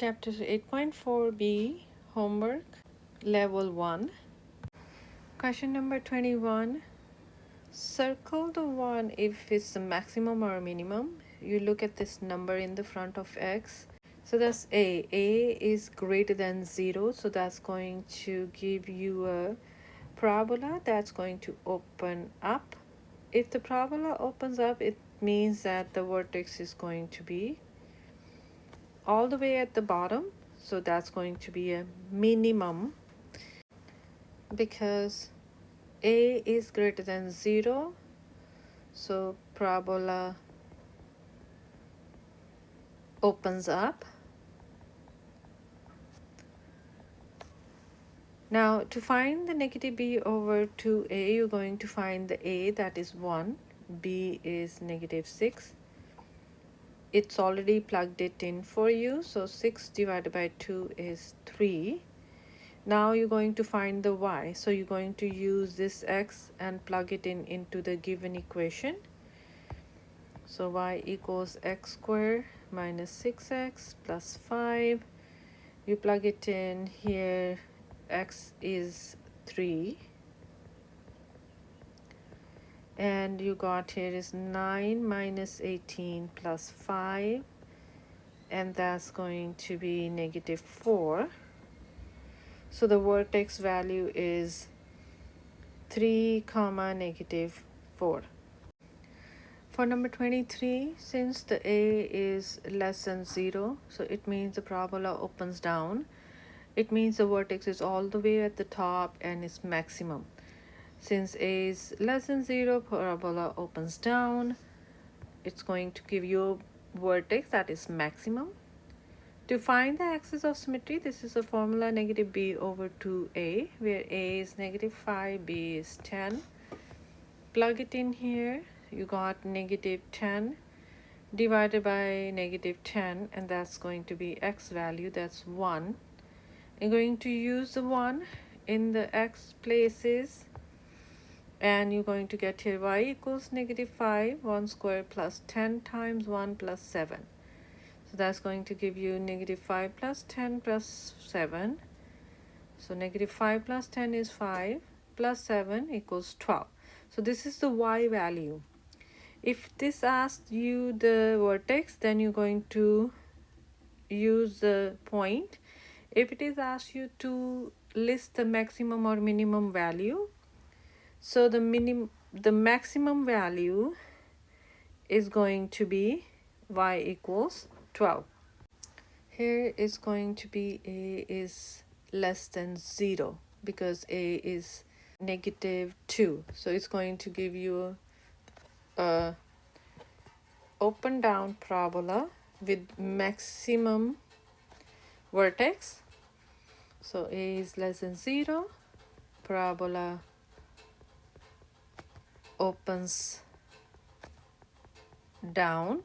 Chapter 8.4b, Homework, Level 1. Question number 21. Circle the one if it's the maximum or minimum. You look at this number in the front of x. So that's a. A is greater than 0. So that's going to give you a parabola that's going to open up. If the parabola opens up, it means that the vertex is going to be all the way at the bottom. So that's going to be a minimum because a is greater than 0. So parabola opens up. Now to find the negative b over 2a, you're going to find the a, that is 1, b is negative 6. It's already plugged it in for you, so 6 divided by 2 is 3. Now you're going to find the y, so you're going to use this x and plug it in into the given equation. So y equals x squared minus 6x plus 5. You plug it in here, x is 3. And you got here is 9 minus 18 plus 5. And that's going to be negative 4. So the vertex value is 3 comma negative 4. For number 23, since the a is less than 0, so it means the parabola opens down. It means the vertex is all the way at the top and is maximum. Since a is less than 0, parabola opens down. It's going to give you a vertex that is maximum. To find the axis of symmetry, this is a formula negative b over 2a, where a is negative 5, b is 10. Plug it in here. You got negative 10 divided by negative 10, and that's going to be x value, that's 1. I'm going to use the 1 in the x places, and you're going to get here y equals negative 5, 1 squared plus 10 times 1 plus 7. So that's going to give you negative 5 plus 10 plus 7. So negative 5 plus 10 is 5 plus 7 equals 12. So this is the y value. If this asks you the vertex, then you're going to use the point. If it is asked you to list the maximum or minimum value, so the maximum value is going to be y equals 12. Here is going to be a is less than 0 because a is negative 2. So it's going to give you a open down parabola with maximum vertex. So a is less than 0, parabola opens down.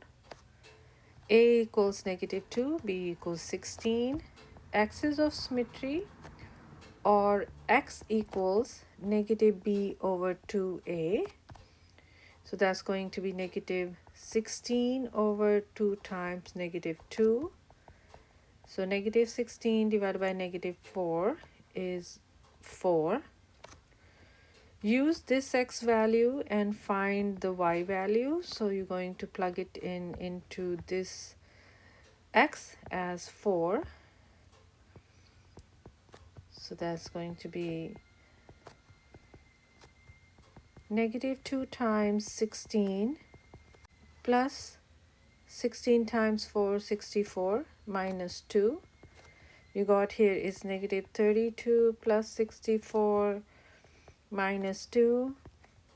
A equals negative 2, b equals 16. Axis of symmetry, or x equals negative b over 2a. So that's going to be negative 16 over 2 times negative 2. So negative 16 divided by negative 4 is 4. Use this x value and find the y value. So you're going to plug it in into this x as 4. So that's going to be negative 2 times 16 plus 16 times 4, 64 minus 2. You got here is negative 32 plus 64 minus 2,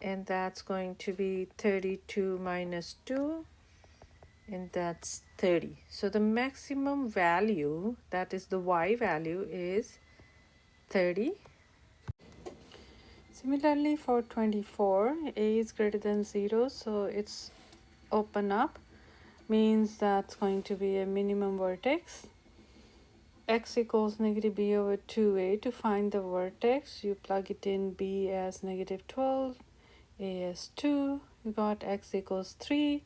and that's going to be 32 minus 2, and that's 30. So the maximum value, that is the y value, is 30. Similarly for 24, a is greater than 0, so it's open up, means that's going to be a minimum vertex. X equals negative b over 2a. To find the vertex, you plug it in, b as negative 12, a as 2. You got x equals 3.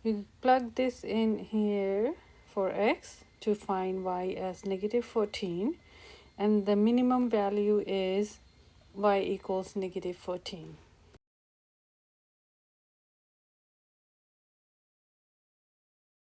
You plug this in here for x. to find y as negative 14, and the minimum value is y equals negative 14.